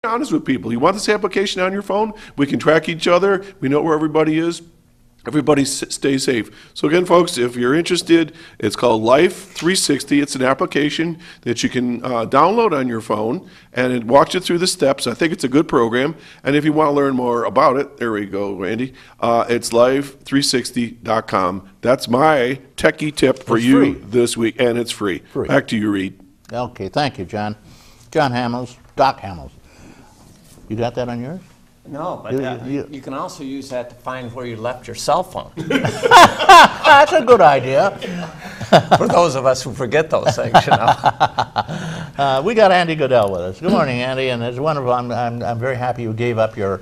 honest with people. You want this application on your phone? We can track each other. We know where everybody is. Everybody stay safe. So again, folks, if you're interested, it's called Life 360. It's an application that you can download on your phone, and it walks you through the steps. I think it's a good program. And if you want to learn more about it, there we go, Randy. It's life360.com. That's my techie tip for you this week, and it's free. Back to you, Reed. Okay, thank you, John. John Hamels, Doc Hamels. You got that on yours? No, but you can also use that to find where you left your cell phone. That's a good idea. For those of us who forget those things, you know. We got Andy Goodell with us. Good morning, Andy, and it's wonderful. I'm very happy you gave up your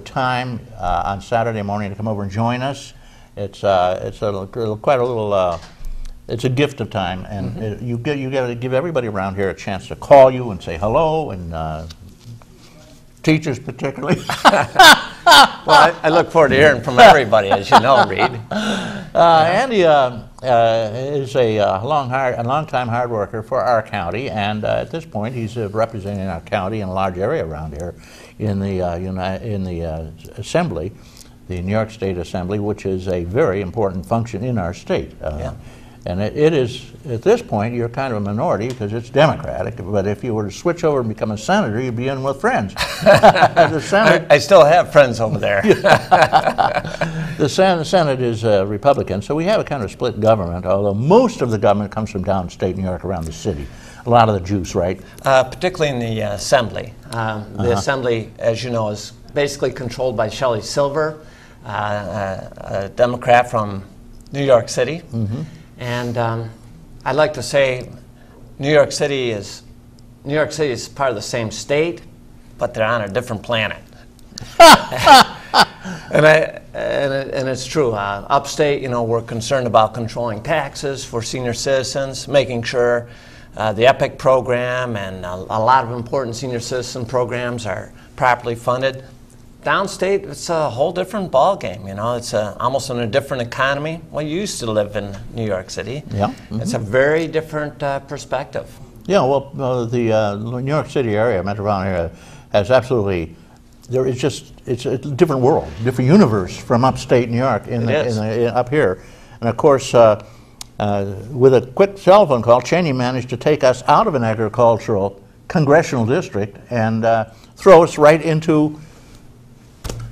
time on Saturday morning to come over and join us. It's it's a gift of time, and you got to give everybody around here a chance to call you and say hello, and teachers particularly. Well, I look forward to hearing from everybody, as you know, Reed. Andy is a long-time hard worker for our county, and at this point he's representing our county in a large area around here in the Assembly, the New York State Assembly, which is a very important function in our state. And it is, at this point, you're kind of a minority because it's Democratic, but if you were to switch over and become a senator, you'd be in with friends. I still have friends over there. The Senate is Republican, so we have a kind of split government, although most of the government comes from downstate New York around the city. A lot of the juice, right? Particularly in the Assembly. The Assembly, as you know, is basically controlled by Shelley Silver, a Democrat from New York City. And I'd like to say New York City is part of the same state, but they're on a different planet. and it's true. Upstate, you know, we're concerned about controlling taxes for senior citizens, making sure the EPIC program and a lot of important senior citizen programs are properly funded. Downstate, it's a whole different ball game. You know, it's almost in a different economy. Well, you used to live in New York City. Yeah. It's a very different perspective. Yeah. Well, the New York City area, metropolitan area, has absolutely. It's a different world, different universe from upstate New York up here, and of course, with a quick cell phone call, Cheney managed to take us out of an agricultural congressional district and throw us right into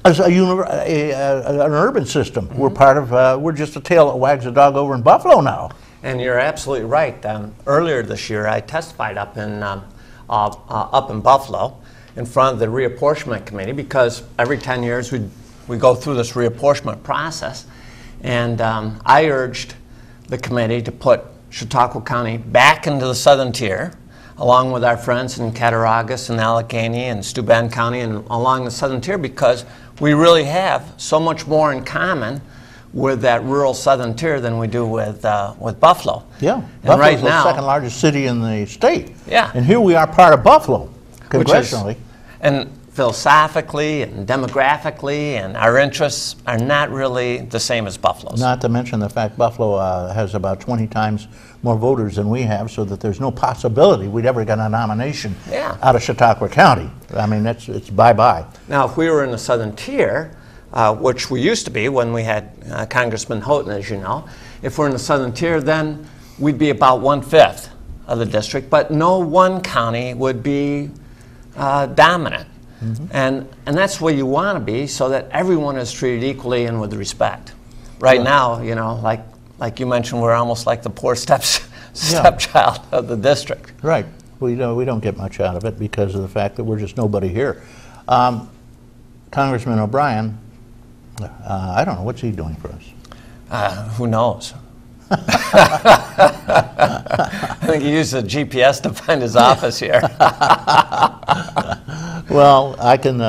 as an urban system. We're part of, we're just a tail that wags a dog over in Buffalo now. And you're absolutely right. Earlier this year, I testified up in Buffalo in front of the reapportionment committee, because every 10 years we go through this reapportionment process. And I urged the committee to put Chautauqua County back into the southern tier, along with our friends in Cattaraugus and Allegheny and Steuben County and along the southern tier, because we really have so much more in common with that rural southern tier than we do with Buffalo. Yeah, and Buffalo's right now, the second largest city in the state. Yeah. And here we are part of Buffalo, congressionally. And philosophically and demographically, and our interests are not really the same as Buffalo's. Not to mention the fact Buffalo has about 20 times more voters than we have, so that there's no possibility we'd ever get a nomination out of Chautauqua County. I mean, it's bye-bye. Now, if we were in the southern tier, which we used to be when we had Congressman Houghton, as you know, if we're in the southern tier, then we'd be about 1/5 of the district, but no one county would be dominant. And that's where you want to be, so that everyone is treated equally and with respect. Right now, you know, like you mentioned, we're almost like the poor stepchild of the district. Right. We don't get much out of it because of the fact that we're just nobody here. Congressman O'Brien, I don't know, what's he doing for us? Who knows? I think he used a GPS to find his office here. Well, I can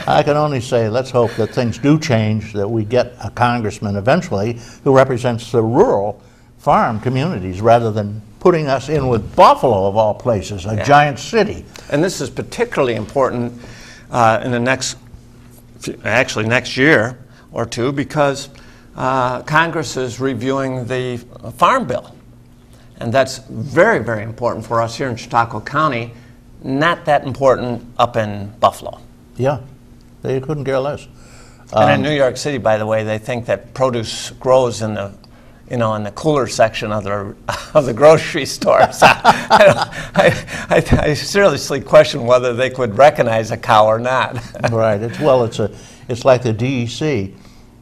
I can only say let's hope that things do change, that we get a congressman eventually who represents the rural farm communities rather than putting us in with Buffalo, of all places, a giant city. And this is particularly important in the next year or two, because Congress is reviewing the Farm Bill. And that's very, very important for us here in Chautauqua County, not that important up in Buffalo. Yeah, they couldn't care less. And in New York City, by the way, they think that produce grows in the, in the cooler section of the grocery stores. I seriously question whether they could recognize a cow or not. Right. It's like the DEC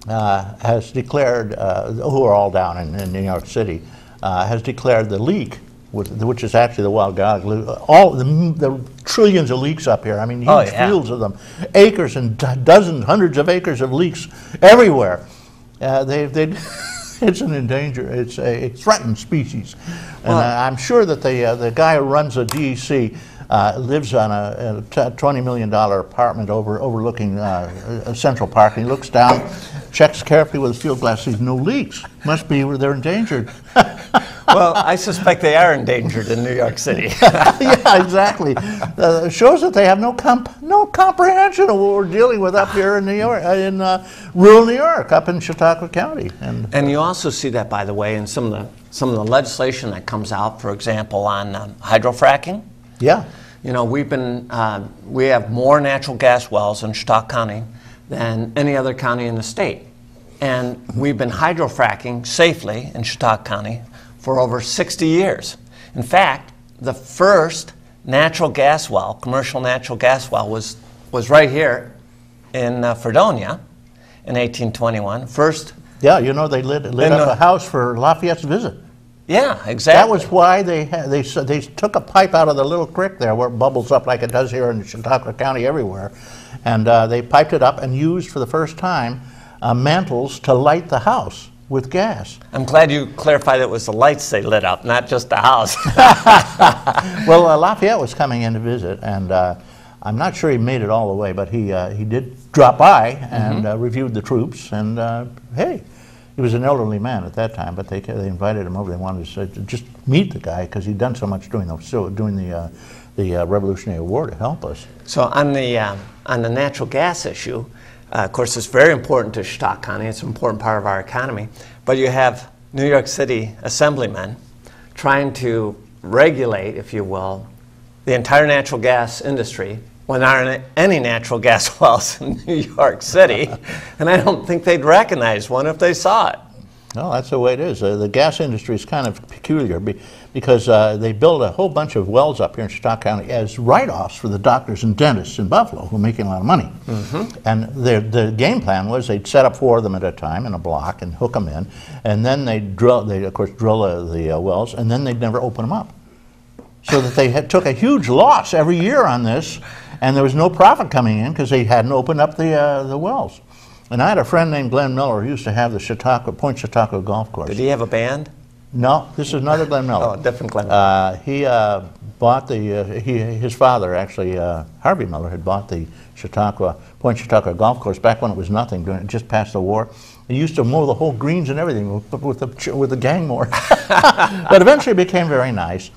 has declared, who are all down in New York City, has declared the leak, which is actually the wild garlic, all the trillions of leaks up here. I mean, huge fields of them, acres and dozens, hundreds of acres of leaks everywhere. It's an endangered, it's a threatened species, and I'm sure that the guy who runs the DEC lives on a $20 million apartment overlooking Central Park. And he looks down, checks carefully with his field glass, sees no leaks. Must be where they're endangered. Well, I suspect they are endangered in New York City. Yeah, exactly. It shows that they have no comprehension of what we're dealing with up here in New York, in rural New York, up in Chautauqua County. And you also see that, by the way, in some of the legislation that comes out, for example, on hydrofracking. Yeah. You know, we have more natural gas wells in Chautauqua County than any other county in the state. And we've been hydrofracking safely in Chautauqua County for over 60 years. In fact, the first natural gas well, commercial natural gas well, was right here in Fredonia in 1821. First. Yeah, you know, they lit up a house for Lafayette's visit. Yeah, exactly. That was why they took a pipe out of the little creek there where it bubbles up like it does here in Chautauqua County everywhere, and they piped it up and used for the first time mantles to light the house with gas. I'm glad you clarified it was the lights they lit up, not just the house. Well, Lafayette was coming in to visit, and I'm not sure he made it all the way, but he did drop by and reviewed the troops, and hey. He was an elderly man at that time, but they invited him over. They wanted to just meet the guy because he'd done so much during the Revolutionary War to help us. So on the natural gas issue, of course, it's very important to Chautauqua County. It's an important part of our economy. But you have New York City assemblymen trying to regulate, if you will, the entire natural gas industry when there aren't any natural gas wells in New York City, and I don't think they'd recognize one if they saw it. No, that's the way it is. The gas industry is kind of peculiar because they build a whole bunch of wells up here in Chautauqua County as write-offs for the doctors and dentists in Buffalo who are making a lot of money. And the game plan was they'd set up 4 of them at a time in a block and hook them in, and then they'd drill the wells, and then they'd never open them up. So that they took a huge loss every year on this, and there was no profit coming in because they hadn't opened up the wells. And I had a friend named Glenn Miller who used to have the Point Chautauqua golf course. Did he have a band? No, this is another Glenn Miller. Oh, different Glenn Miller. He bought his father, actually, Harvey Miller, had bought the Point Chautauqua golf course back when it was nothing, just past the war. He used to mow the whole greens and everything with the gang mower. But eventually it became very nice.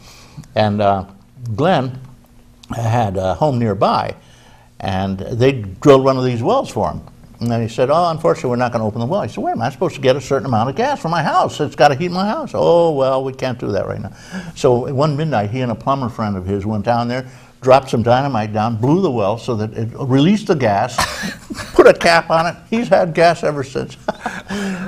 And Glenn had a home nearby, and they drilled one of these wells for him. And then he said, oh, unfortunately, we're not going to open the well. He said, wait a minute, I'm supposed to get a certain amount of gas for my house. It's got to heat my house. Oh, well, we can't do that right now. So one midnight, he and a plumber friend of his went down there, dropped some dynamite down, blew the well so that it released the gas, put a cap on it. He's had gas ever since.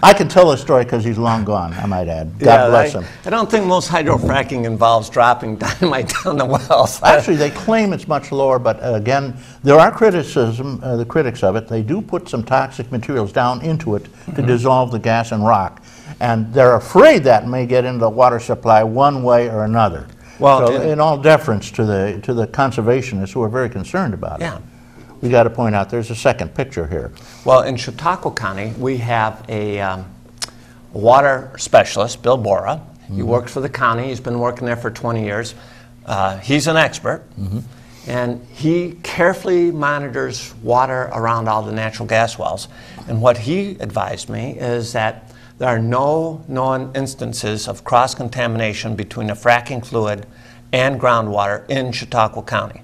I can tell this story because he's long gone, I might add. God bless him. I don't think most hydrofracking involves dropping dynamite down the wells. Actually, they claim it's much lower, but again, there are the critics of it. They do put some toxic materials down into it to dissolve the gas and rock. And they're afraid that may get into the water supply one way or another. Well, so in all deference to the conservationists who are very concerned about it, we got to point out there's a second picture here. Well, in Chautauqua County, we have a water specialist, Bill Bora. He works for the county. He's been working there for 20 years. He's an expert, and he carefully monitors water around all the natural gas wells. And what he advised me is that there are no known instances of cross-contamination between the fracking fluid and groundwater in Chautauqua County.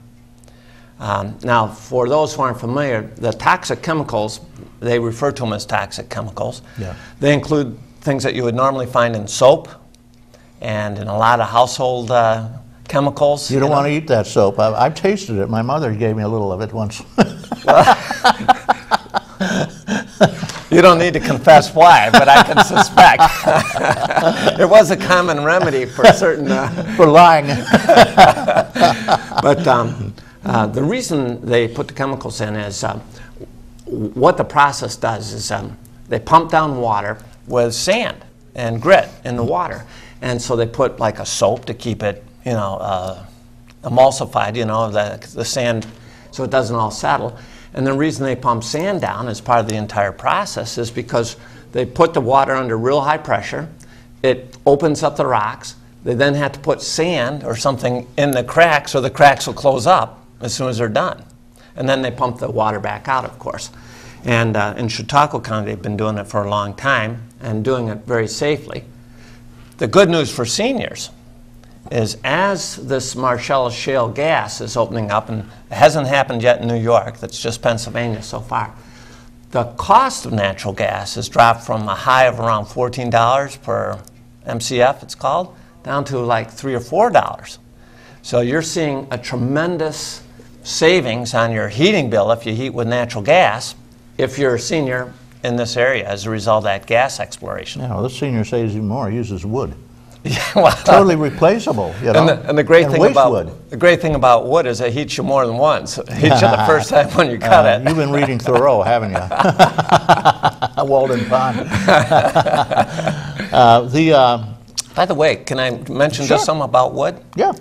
Now, for those who aren't familiar, the toxic chemicals, they refer to them as toxic chemicals. They include things that you would normally find in soap and in a lot of household chemicals. You don't want to eat that soap. I've tasted it. My mother gave me a little of it once. You don't need to confess why, but I can suspect. It was a common remedy for certain... For lying. But the reason they put the chemicals in is what the process does is they pump down water with sand and grit in the water. And so they put like a soap to keep it, emulsified, the sand, so it doesn't all settle. And the reason they pump sand down as part of the entire process is because they put the water under real high pressure. It opens up the rocks. They then have to put sand or something in the cracks, so the cracks will close up as soon as they're done. And then they pump the water back out, of course. And in Chautauqua County, they've been doing it for a long time and doing it very safely. The good news for seniors is as this Marcellus shale gas is opening up, and it hasn't happened yet in New York, that's just Pennsylvania so far, the cost of natural gas has dropped from a high of around $14 per MCF, it's called, down to like $3 or $4. So you're seeing a tremendous savings on your heating bill if you heat with natural gas, if you're a senior in this area as a result of that gas exploration. Yeah, well, this senior saves even more. He uses wood. Yeah, well, totally replaceable, And the great thing about wood is it heats you more than once. It heats you the first time when you cut it. You've been reading Thoreau, haven't you? Walden Pond. By the way, can I mention just something about wood? Yeah.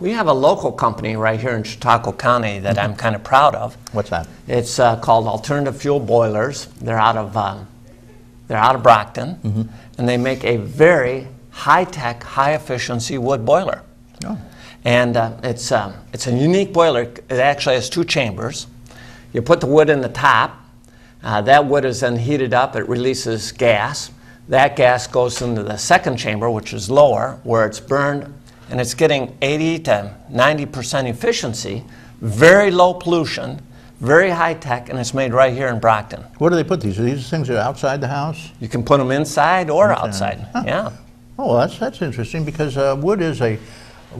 We have a local company right here in Chautauqua County that I'm kind of proud of. What's that? It's called Alternative Fuel Boilers. They're out of Brockton, and they make a very high-tech, high-efficiency wood boiler. Oh. And it's a unique boiler. It actually has 2 chambers. You put the wood in the top. That wood is then heated up. It releases gas. That gas goes into the second chamber, which is lower, where it's burned, and it's getting 80 to 90% efficiency, very low pollution, very high-tech, and it's made right here in Brockton. Where do they put these? Are these things outside the house? You can put them inside or outside. Huh. Yeah. Oh, well, that's interesting because wood is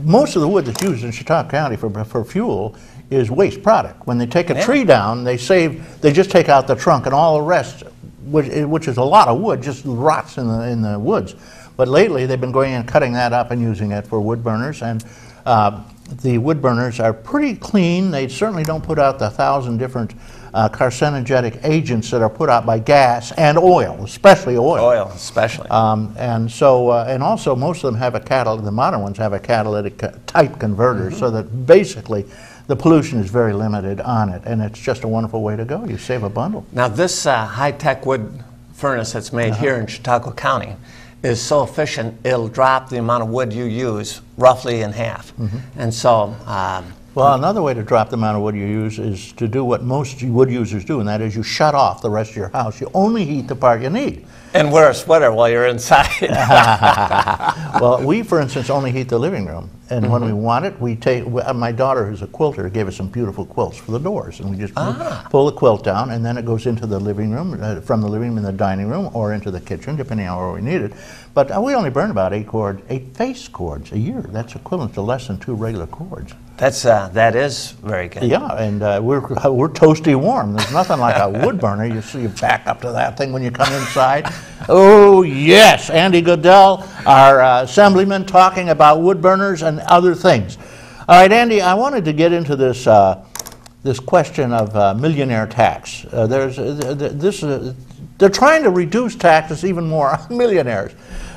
most of the wood that's used in Chautauqua County for fuel is waste product. When they take a tree down, they just take out the trunk, and all the rest, which is a lot of wood, just rots in the woods. But lately, they've been going and cutting that up and using it for wood burners, and the wood burners are pretty clean. They certainly don't put out the 1,000 different carcinogenic agents that are put out by gas and oil, especially oil. Oil, especially. And also most of them have the modern ones have a catalytic type converter, so that basically the pollution is very limited on it, and it's just a wonderful way to go. You save a bundle. Now this high-tech wood furnace that's made here in Chautauqua County is so efficient, it'll drop the amount of wood you use roughly in half. And so... well, another way to drop the amount of wood you use is to do what most wood users do, and that is you shut off the rest of your house. You only heat the part you need. And wear a sweater while you're inside. Well, we, for instance, only heat the living room. And when we want it, my daughter, who's a quilter, gave us some beautiful quilts for the doors. And we just pull the quilt down, and then it goes into the living room, from the living room in the dining room, or into the kitchen, depending on where we need it. But we only burn about 8 face cords a year. That's equivalent to less than 2 regular cords. That is very good. Yeah, and we're toasty warm. There's nothing like a wood burner. You back up to that thing when you come inside. Oh yes, Andy Goodell, our assemblyman, talking about wood burners and other things. All right, Andy, I wanted to get into this this question of millionaire tax. They're trying to reduce taxes even more on millionaires.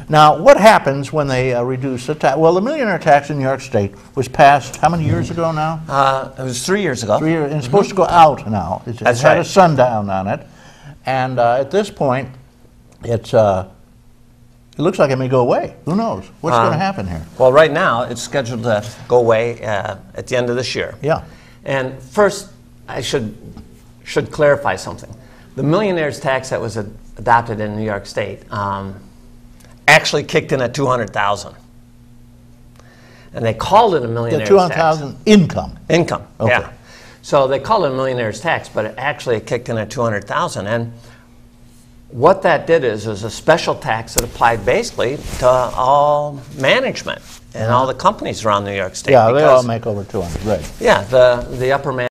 Now, what happens when they reduce the tax? Well, the millionaire tax in New York State was passed how many years ago now? It was 3 years ago. 3 years, and it's supposed to go out now. It's had a sundown on it. And at this point, it looks like it may go away. Who knows? What's going to happen here? Well, right now, it's scheduled to go away at the end of this year. Yeah. And first, I should clarify something. The millionaire's tax that was adopted in New York State actually kicked in at $200,000, and they called it a millionaire's tax. $200,000 income. Income. Okay. Yeah. So they called it a millionaire's tax, but it actually kicked in at $200,000, and what that did is a special tax that applied basically to all management and all the companies around New York State. Yeah, they all because, make over 200, right. yeah, the upper